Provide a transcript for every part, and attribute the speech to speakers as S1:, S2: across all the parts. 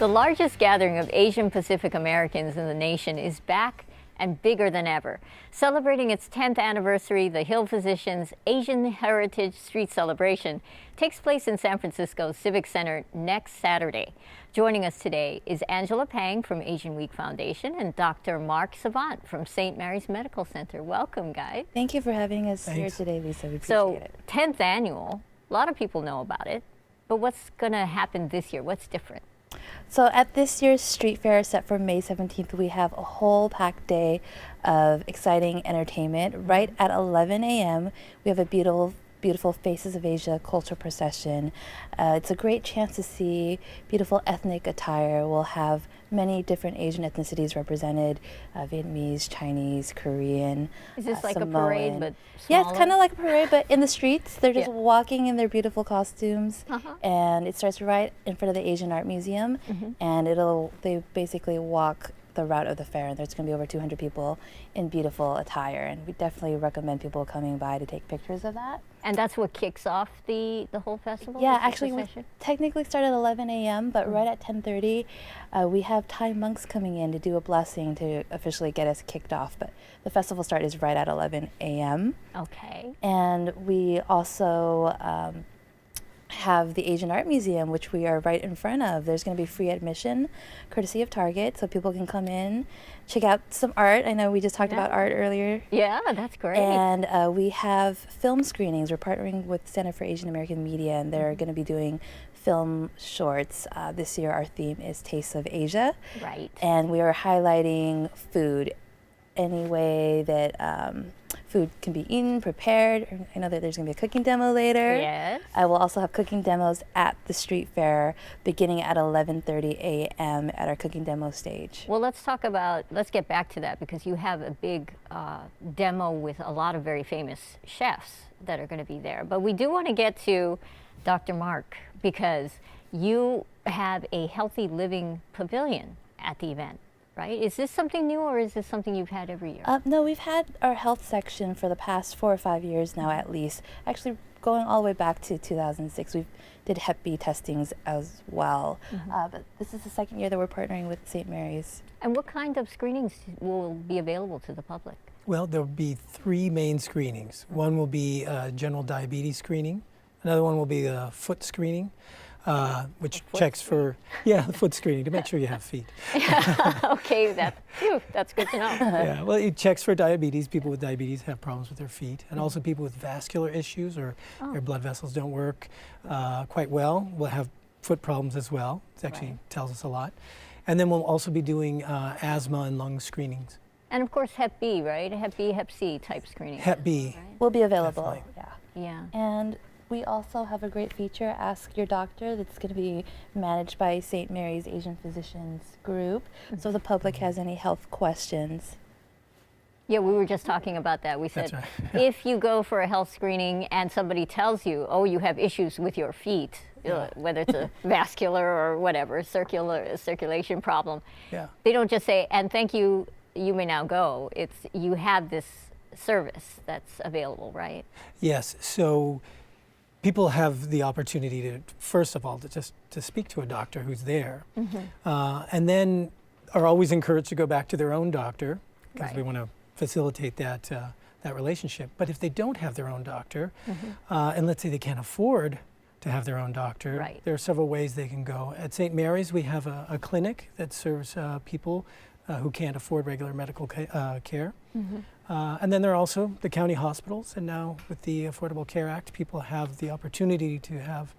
S1: The largest gathering of Asian Pacific Americans in the nation is back and bigger than ever. Celebrating its 10th anniversary, the Hill Physicians Asian Heritage Street Celebration takes place in San Francisco's Civic Center next Saturday. Joining us today is Angela Pang from AsianWeek Foundation and Dr. Mark Savant from St. Mary's Medical Center. Welcome, guys.
S2: Thank you for having us here today, Lisa. We appreciate it.
S1: 10th annual, a lot of people know about it, but what's going to happen this year? What's different?
S2: So at this year's street fair set for May 17th, we have a whole packed day of exciting entertainment. Right at 11 a.m., we have a beautiful Faces of Asia culture procession. It's a great chance to see beautiful ethnic attire. We'll have many different Asian ethnicities represented, Vietnamese, Chinese, Korean,
S1: Is this like
S2: Samoan.
S1: a parade, but smaller?
S2: Yeah, it's kind of like a parade, but in the streets. They're just walking in their beautiful costumes, and it starts right in front of the Asian Art Museum, and they basically walk the route of the fair, and there's going to be over 200 people in beautiful attire, and we definitely recommend people coming by to take pictures of that.
S1: And that's what kicks off the whole festival?
S2: Yeah, actually we technically start at 11 a.m., but right at 10:30 we have Thai monks coming in to do a blessing to officially get us kicked off, but the festival start is right at 11 a.m.
S1: Okay.
S2: And we also have the Asian Art Museum, which we are right in front of. There's going to be free admission, courtesy of Target, so people can come in, check out some art. I know we just talked about art earlier.
S1: Yeah, that's great.
S2: And we have film screenings. We're partnering with Center for Asian American Media, and they're going to be doing film shorts. This year our theme is Tastes of Asia.
S1: Right.
S2: And we are highlighting food, any way that food can be eaten, prepared. I know that there's going to be a cooking demo later.
S1: Yes.
S2: I will also have cooking demos at the street fair beginning at 11:30 a.m. at our cooking demo stage.
S1: Well, let's get back to that, because you have a big demo with a lot of very famous chefs that are going to be there. But we do want to get to Dr. Mark, because you have a healthy living pavilion at the event. Right? Is this something new, or is this something you've had every year?
S2: No, we've had our health section for the past 4 or 5 years now, at least. Actually, going all the way back to 2006, we did Hep B testings as well. But this is the second year that we're partnering with St. Mary's.
S1: And what kind of screenings will be available to the public?
S3: Well, there'll be 3 main screenings. One will be general diabetes screening. Another one will be a foot screening. Which checks for, the foot screening to make sure you have feet.
S1: Okay, that's good to know.
S3: Yeah, well, it checks for diabetes. People with diabetes have problems with their feet, and also people with vascular issues or their blood vessels don't work quite well will have foot problems as well. It actually tells us a lot. And then we'll also be doing asthma and lung screenings.
S1: And of course, Hep B, right? Hep B, Hep C type screening.
S3: Hep B.
S1: Right?
S2: Will be available.
S3: Definitely.
S1: Yeah.
S2: And we also have a great feature, Ask Your Doctor, that's going to be managed by St. Mary's Asian Physicians Group. So if the public has any health questions.
S1: Yeah, we were just talking about that. We said, if you go for a health screening and somebody tells you, oh, you have issues with your feet, whether it's a vascular or whatever, circulation problem, they don't just say, and thank you, you may now go. It's, you have this service that's available, right?
S3: Yes, so people have the opportunity to, first of all, to speak to a doctor who's there, and then are always encouraged to go back to their own doctor, because we want to facilitate that relationship. But if they don't have their own doctor, and let's say they can't afford to have their own doctor, there are several ways they can go. At St. Mary's, we have a clinic that serves people who can't afford regular medical care. And then there are also the county hospitals, and now with the Affordable Care Act, people have the opportunity to have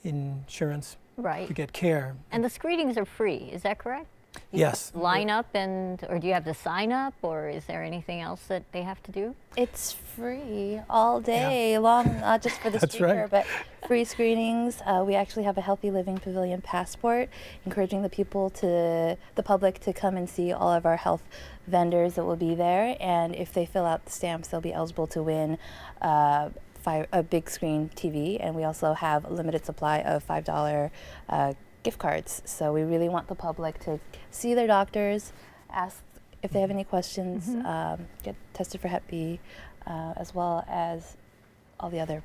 S3: insurance to get care.
S1: And the screenings are free, is that correct?
S3: Yes.
S1: Line up, or do you have to sign up, or is there anything else that they have to do?
S2: It's free all day long, not just for the speaker, but free screenings. We actually have a Healthy Living Pavilion passport, encouraging the public to come and see all of our health vendors that will be there. And if they fill out the stamps, they'll be eligible to win a big screen TV. And we also have a limited supply of $5 gift cards. So we really want the public to see their doctors, ask if they have any questions, get tested for Hep B, as well as all the other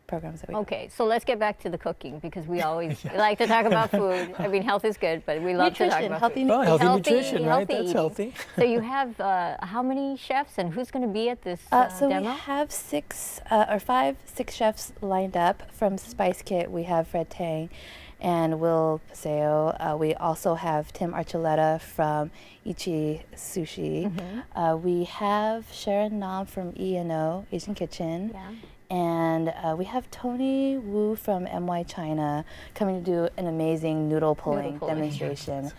S2: programs that we have.
S1: Okay, so let's get back to the cooking because we always like to talk about food. I mean, health is good, but we love to talk about
S2: healthy
S1: food.
S3: Well, healthy nutrition, right?
S1: healthy
S3: That's
S1: eating.
S3: healthy.
S1: So you have how many chefs and who's going to be at this
S2: So
S1: demo?
S2: we have 6 chefs lined up. From Spice Kit, we have Fred Tang and Will Paseo. We also have Tim Archuleta from Ichi Sushi. We have Sharon Nam from E&O, Asian Kitchen.
S1: Yeah.
S2: And we have Tony Wu from MY China coming to do an amazing noodle pulling demonstration.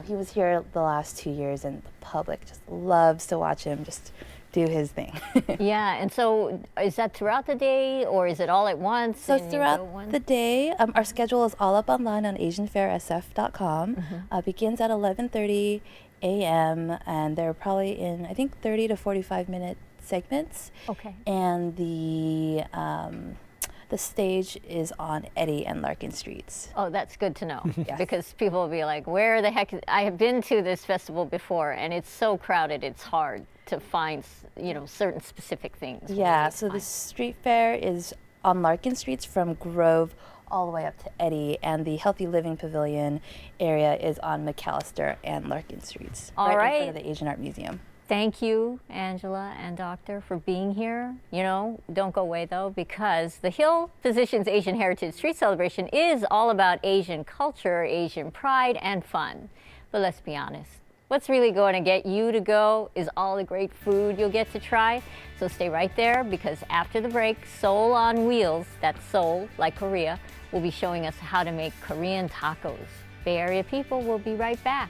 S2: He was here the last 2 years, and the public just loves to watch him just do his thing.
S1: Yeah, and so is that throughout the day or is it all at once?
S2: So
S1: and you go
S2: throughout
S1: one?
S2: the day, our schedule is all up online on AsianFairSF.com. Begins at 11:30 a.m. and they're probably in, I think, 30 to 45-minute segments.
S1: Okay.
S2: And the stage is on Eddy and Larkin Streets.
S1: Oh, that's good to know.
S2: Yes.
S1: Because people will be like, where the heck I have been to this festival before and it's so crowded, it's hard to find, certain specific things.
S2: Yeah, so the street fair is on Larkin Streets from Grove all the way up to Eddy, and the Healthy Living Pavilion area is on McAllister and Larkin Streets,
S1: All
S2: right
S1: right.
S2: in front of the Asian Art Museum.
S1: Thank you, Angela and Doctor, for being here. Don't go away though, because the Hill Physicians Asian Heritage Street Celebration is all about Asian culture, Asian pride, and fun. But let's be honest, what's really going to get you to go is all the great food you'll get to try. So stay right there, because after the break, Seoul on Wheels, that's Seoul, like Korea, will be showing us how to make Korean tacos. Bay Area people will be right back.